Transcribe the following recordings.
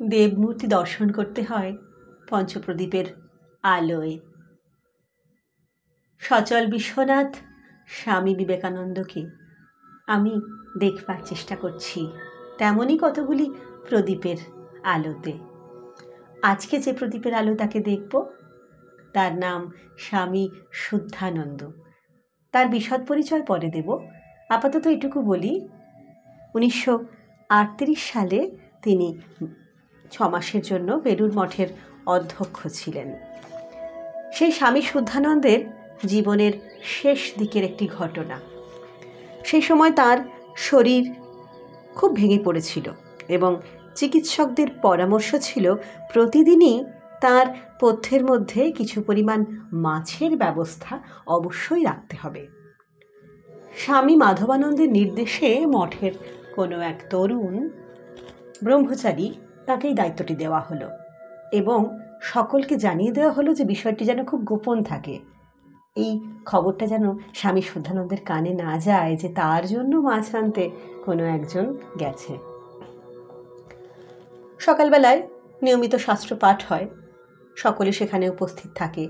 দেবমূর্তি দর্শন করতে হয় পঞ্চপ্রদীপের আলোয়। সচল বিশ্বনাথ স্বামী বিবেকানন্দকে আমি দেখবার চেষ্টা করছি তেমনই কতগুলি প্রদীপের আলোতে। আজকে যে প্রদীপের আলো তাকে দেখব তার নাম স্বামী শুদ্ধানন্দ। তার বিশদ পরিচয় পরে দেব, আপাতত এটুকু বলি 1938 সালে তিনি 6 মাসের জন্য বেলুড় মঠের অধ্যক্ষ ছিলেন। সেই স্বামী শুদ্ধানন্দের জীবনের শেষ দিকের একটি ঘটনা। সেই সময় তার শরীর খুব ভেঙে পড়েছিল এবং চিকিৎসকদের পরামর্শ ছিল প্রতিদিনই তার পথ্যের মধ্যে কিছু পরিমাণ মাছের ব্যবস্থা অবশ্যই রাখতে হবে। স্বামী মাধবানন্দের নির্দেশে মঠের কোনো এক তরুণ ব্রহ্মচারী তাকেই দায়িত্বটি দেওয়া হলো এবং সকলকে জানিয়ে দেওয়া হলো যে বিষয়টি যেন খুব গোপন থাকে। এই খবরটা যেন স্বামী শুদ্ধানন্দের কানে না যায় যে তার জন্য মাছ আনতে কোনো একজন গেছে। সকালবেলায় নিয়মিত শাস্ত্র পাঠ হয়, সকলে সেখানে উপস্থিত থাকে,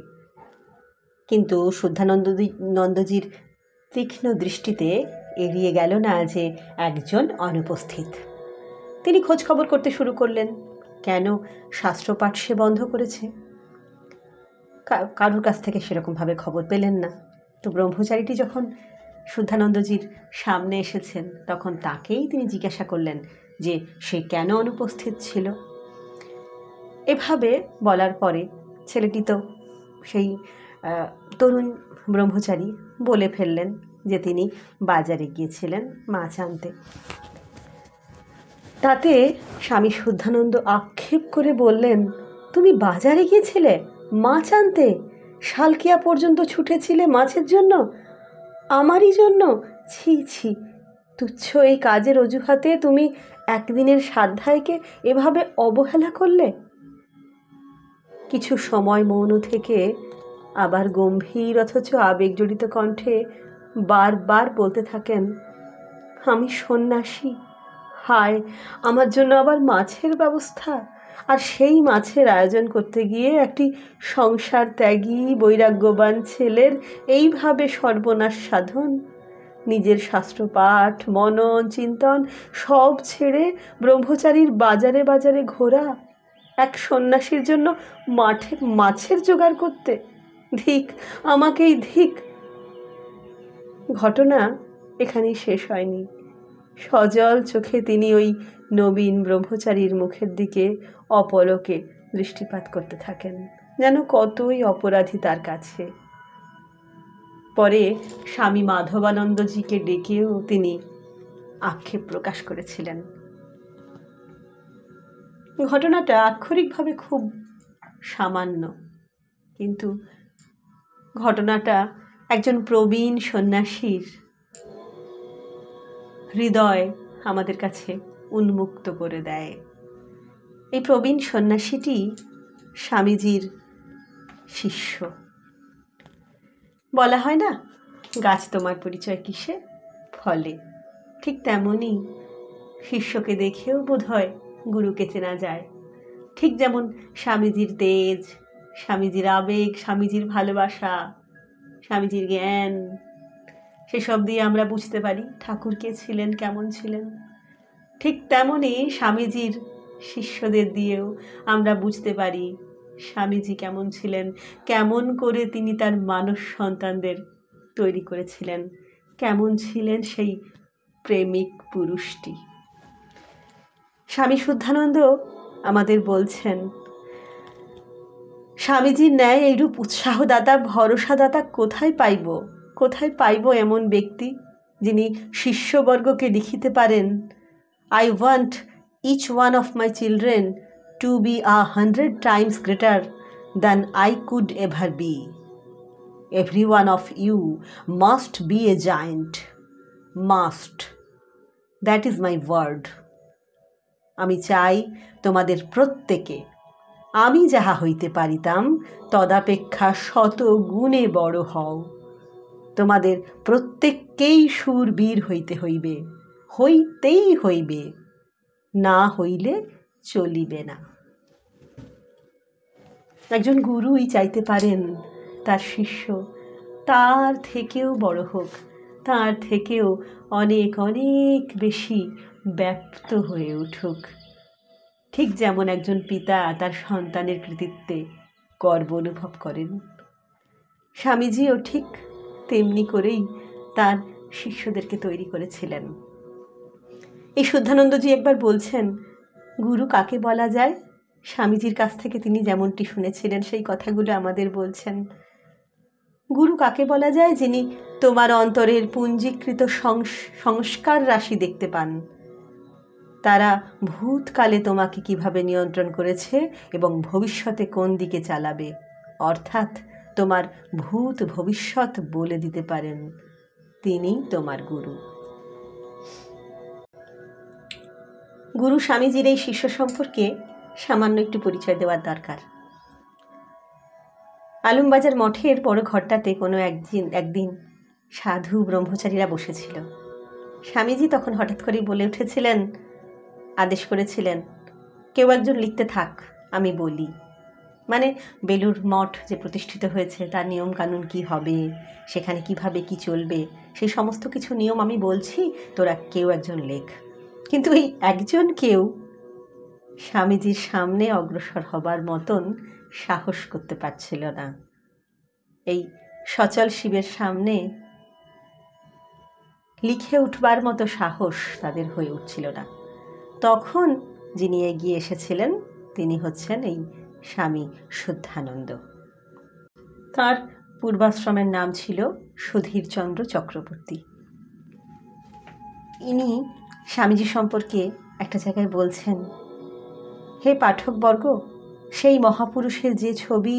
কিন্তু শুদ্ধানন্দজির তীক্ষ্ণ দৃষ্টিতে এড়িয়ে গেল না যে একজন অনুপস্থিত। তিনি খোঁজ খবর করতে শুরু করলেন, কেন শাস্ত্রপাঠ সে বন্ধ করেছে। কারোর কাছ থেকে সেরকমভাবে খবর পেলেন না। তো ব্রহ্মচারীটি যখন শুদ্ধানন্দজির সামনে এসেছেন তখন তাকেই তিনি জিজ্ঞাসা করলেন যে সে কেন অনুপস্থিত ছিল। এভাবে বলার পরে ছেলেটি তো সেই তরুণ ব্রহ্মচারী বলে ফেললেন যে তিনি বাজারে গিয়েছিলেন মাছ আনতে। তাতে স্বামী শুদ্ধানন্দ আক্ষেপ করে বললেন, তুমি বাজারে গিয়েছিলে মাছ আনতে? শালকিয়া পর্যন্ত ছুটেছিলে মাছের জন্য, আমারই জন্য? ছি ছি, তুচ্ছ এই কাজের অজুহাতে তুমি একদিনের সাধ্যায়কে এভাবে অবহেলা করলে। কিছু সময় মৌন থেকে আবার গম্ভীর অথচ আবেগজড়িত কণ্ঠে বারবার বলতে থাকেন, আমি সন্ন্যাসী, হায় আমার জন্য আবার মাছের ব্যবস্থা, আর সেই মাছের আয়োজন করতে গিয়ে একটি সংসার ত্যাগী বৈরাগ্যবান ছেলের এইভাবে সর্বনাশ সাধন। নিজের শাস্ত্রপাঠ মনন চিন্তন সব ছেড়ে ব্রহ্মচারীর বাজারে বাজারে ঘোরা, এক সন্ন্যাসীর জন্য মাছের জোগাড় করতে। ধিক আমাকেই ধিক। ঘটনা এখানেই শেষ হয়নি। সজল চোখে তিনি ওই নবীন ব্রহ্মচারীর মুখের দিকে অপলকে দৃষ্টিপাত করতে থাকেন, যেন কতই অপরাধী তার কাছে। পরে স্বামী মাধবানন্দজিকে ডেকেও তিনি আক্ষেপ প্রকাশ করেছিলেন। ঘটনাটা আক্ষরিকভাবে খুব সামান্য, কিন্তু ঘটনাটা একজন প্রবীণ সন্ন্যাসীর হৃদয় আমাদের কাছে উন্মুক্ত করে দেয়। এই প্রবীণ সন্ন্যাসীটি স্বামীজির শিষ্য। বলা হয় না, গাছ তোমার পরিচয় কিসে? ফলে। ঠিক তেমনই শিষ্যকে দেখেও বোধহয় গুরুকে চেনা যায়। ঠিক যেমন স্বামীজির তেজ, স্বামীজির আবেগ, স্বামীজির ভালোবাসা, স্বামীজির জ্ঞান, সেসব দিয়ে আমরা বুঝতে পারি ঠাকুর কে ছিলেন, কেমন ছিলেন। ঠিক তেমনই স্বামীজির শিষ্যদের দিয়েও আমরা বুঝতে পারি স্বামীজি কেমন ছিলেন, কেমন করে তিনি তার মানস সন্তানদের তৈরি করেছিলেন, কেমন ছিলেন সেই প্রেমিক পুরুষটি। স্বামী শুদ্ধানন্দ আমাদের বলছেন, স্বামীজির ন্যায় এইরূপ উৎসাহদাতা ভরসাদাতা কোথায় পাইব এমন ব্যক্তি যিনি শিষ্যবর্গকে লিখিতে পারেন, I want each one of my children to be 100 times greater than I could ever be. Every one of you must be a giant. Must. That is my word. আমি চাই তোমাদের প্রত্যেকে আমি যাহা হইতে পারিতাম তদাপেক্ষা শত গুণে বড় হও। তোমাদের প্রত্যেককেই শূরবীর হইতে হইবে, হইতেই হইবে, না হইলে চলিবে না। একজন গুরুই চাইতে পারেন তার শিষ্য তার থেকেও বড় হোক, তার থেকেও অনেক অনেক বেশি ব্যাপ্ত হয়ে উঠুক। ঠিক যেমন একজন পিতা তার সন্তানের কৃতিত্বে গর্ব অনুভব করেন, স্বামীজিও ঠিক তেমনি করেই তার শিষ্যদেরকে তৈরি করেছিলেন। এই শুদ্ধানন্দজি একবার বলছেন, গুরু কাকে বলা যায়? স্বামীজির কাছ থেকে তিনি যেমনটি শুনেছিলেন সেই কথাগুলো আমাদের বলছেন। গুরু কাকে বলা যায়? যিনি তোমার অন্তরের পুঞ্জীকৃত সংস্কার রাশি দেখতে পান। তারা ভূতকালে তোমাকে কিভাবে নিয়ন্ত্রণ করেছে এবং ভবিষ্যতে কোন দিকে চালাবে, অর্থাৎ তোমার ভূত ভবিষ্যৎ বলে দিতে পারেন। তিনি তোমার গুরু। গুরু স্বামীজির এই শিষ্য সম্পর্কে সামান্য একটু পরিচয় দেওয়ার দরকার। আলমবাজার মঠের বড় ঘরটাতে কোনো একদিন সাধু ব্রহ্মচারীরা বসেছিল। স্বামীজি তখন হঠাৎ করেই বলে উঠেছিলেন, আদেশ করেছিলেন, কেউ একজন লিখতে থাক, আমি বলি। মানে বেলুর মঠ যে প্রতিষ্ঠিত হয়েছে তার নিয়ম কানুন কী হবে, সেখানে কিভাবে কি চলবে, সেই সমস্ত কিছু নিয়ম আমি বলছি, তোরা কেউ একজন লেখ। কিন্তু এই একজন কেউ স্বামীজির সামনে অগ্রসর হবার মতন সাহস করতে পারছিল না। এই সচল শিবের সামনে লিখে উঠবার মতো সাহস তাদের হয়ে উঠছিল না। তখন যিনি এগিয়ে এসেছিলেন তিনি হচ্ছেন এই স্বামী শুদ্ধানন্দ। তার পূর্বাশ্রমের নাম ছিল সুধীরচন্দ্র চক্রবর্তী। ইনি স্বামীজি সম্পর্কে একটা জায়গায় বলছেন, হে পাঠকবর্গ, সেই মহাপুরুষের যে ছবি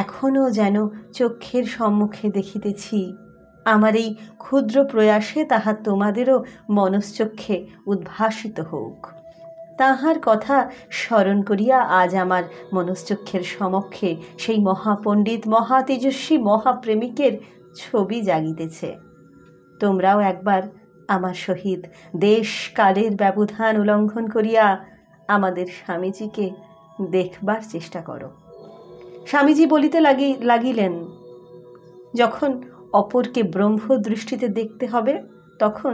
এখনও যেন চক্ষের সম্মুখে দেখিতেছি, আমার এই ক্ষুদ্র প্রয়াসে তাহা তোমাদেরও মনশ্চক্ষে উদ্ভাসিত হোক। তাহার কথা স্মরণ করিয়া আজ আমার মনশ্চক্ষের সমক্ষে সেই মহাপণ্ডিত, মহাতেজস্বী, মহাপ্রেমিকের ছবি জাগিতেছে। তোমরাও একবার আমার সহিত দেশ কালের ব্যবধান উল্লঙ্ঘন করিয়া আমাদের স্বামীজিকে দেখবার চেষ্টা করো। স্বামীজি বলিতে লাগিলেন, যখন অপরকে ব্রহ্ম দৃষ্টিতে দেখতে হবে তখন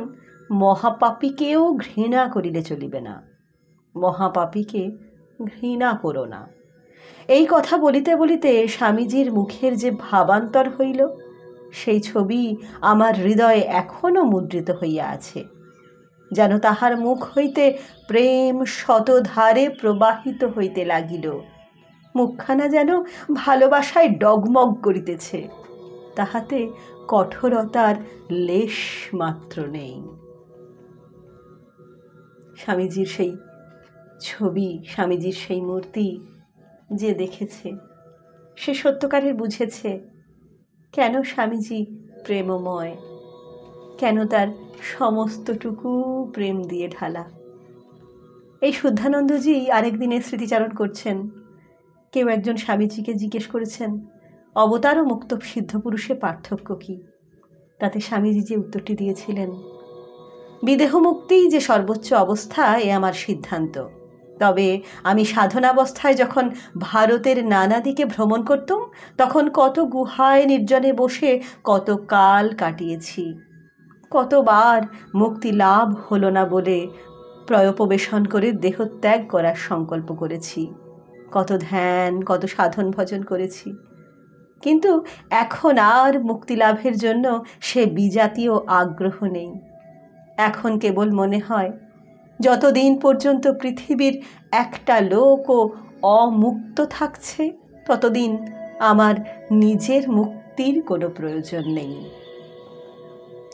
মহাপাপীকেও ঘৃণা করিলে চলিবে না। মহাপাপীকে ঘৃণা করো না। এই কথা বলিতে বলিতে স্বামীজির মুখের যে ভাবান্তর হইল, সেই ছবি আমার হৃদয়ে এখনও মুদ্রিত হইয়া আছে। যেন তাহার মুখ হইতে প্রেম শতধারে প্রবাহিত হইতে লাগিল। মুখখানা যেন ভালোবাসায় ডগমগ করিতেছে, তাহাতে কঠোরতার লেশ মাত্র নেই। স্বামীজির সেই ছবি, স্বামীজির সেই মূর্তি যে দেখেছে সে সত্যকারের বুঝেছে কেন স্বামীজি প্রেমময়, কেন তার সমস্তটুকু প্রেম দিয়ে ঢালা। এই শুদ্ধানন্দজি আরেকদিনের স্মৃতিচারণ করছেন। কেউ একজন স্বামীজিকে জিজ্ঞেস করেছেন, অবতার ও মুক্ত সিদ্ধ পুরুষে পার্থক্য কী? তাতে স্বামীজি যে উত্তরটি দিয়েছিলেন, বিদেহ মুক্তিই যে সর্বোচ্চ অবস্থা এ আমার সিদ্ধান্ত। তবে আমি সাধনাবস্থায় যখন ভারতের নানা দিকে ভ্রমণ করতুম তখন কত গুহায় নির্জনে বসে কত কাল কাটিয়েছি। কতবার মুক্তি লাভ হলো না বলে প্রয়োপবেশন করে দেহত্যাগ করার সংকল্প করেছি। কত ধ্যান, কত সাধন ভজন করেছি, কিন্তু এখন আর মুক্তি লাভের জন্য সে বিজাতীয় আগ্রহ নেই। এখন কেবল মনে হয় যতদিন পর্যন্ত পৃথিবীর একটা লোকও অমুক্ত থাকছে ততদিন আমার নিজের মুক্তির কোনো প্রয়োজন নেই।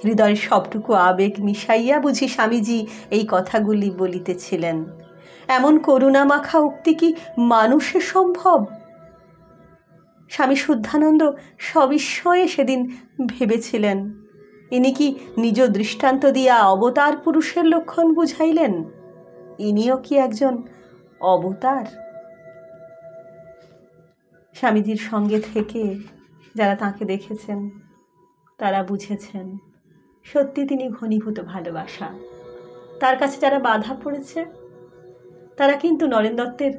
হৃদয়ের সবটুকু আবেগ মিশাইয়া বুঝি স্বামীজি এই কথাগুলি বলিতেছিলেন। এমন করুণা মাখা উক্তি কি মানুষে সম্ভব? স্বামী শুদ্ধানন্দ সবিস্ময়ে সেদিন ভেবেছিলেন, ইনি কি নিজ দৃষ্টান্ত দিয়া অবতার পুরুষের লক্ষণ বুঝাইলেন? ইনিও কি একজন অবতার? স্বামীজির সঙ্গে থেকে যারা তাঁকে দেখেছেন তারা বুঝেছেন সত্যি তিনি ঘনীভূত ভালোবাসা। তার কাছে যারা বাধা পড়েছে তারা কিন্তু নরেন দত্তের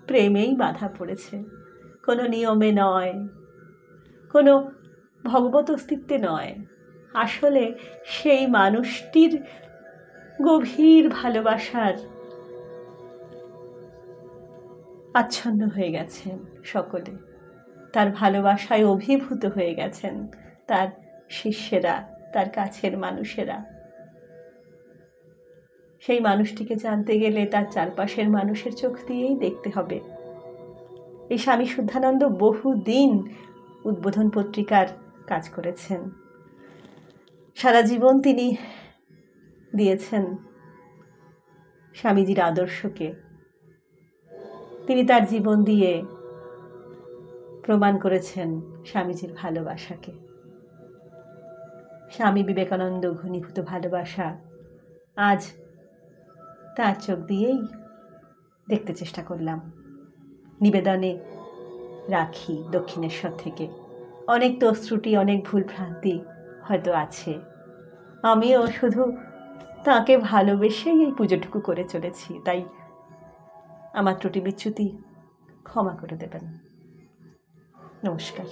প্রেমেই বাধা পড়েছে, কোনো নিয়মে নয়, কোনো ভগবত অস্তিত্বে নয়। আসলে সেই মানুষটির গভীর ভালোবাসার আচ্ছন্ন হয়ে গেছেন সকলে, তার ভালোবাসায় অভিভূত হয়ে গেছেন তার শিষ্যেরা, তার কাছের মানুষেরা। সেই মানুষটিকে জানতে গেলে তার চারপাশের মানুষের চোখ দিয়েই দেখতে হবে। এই স্বামী শুদ্ধানন্দ বহুদিন উদ্বোধন পত্রিকার কাজ করেছেন, সারা জীবন তিনি দিয়েছেন স্বামীজির আদর্শকে। তিনি তার জীবন দিয়ে প্রমাণ করেছেন স্বামীজির ভালোবাসাকে। স্বামী বিবেকানন্দ ঘনীভূত ভালোবাসা আজ তার চোখ দিয়েই দেখতে চেষ্টা করলাম। নিবেদনে রাখি দক্ষিণেশ্বর থেকে। অনেক দোষ ত্রুটি, অনেক ভুল ভ্রান্তি হয়তো আছে, আমিও শুধু তাকে ভালোবেসেই এই পুজোটুকু করে চলেছি, তাই আমার ত্রুটি বিচ্যুতি ক্ষমা করে দেবেন। নমস্কার।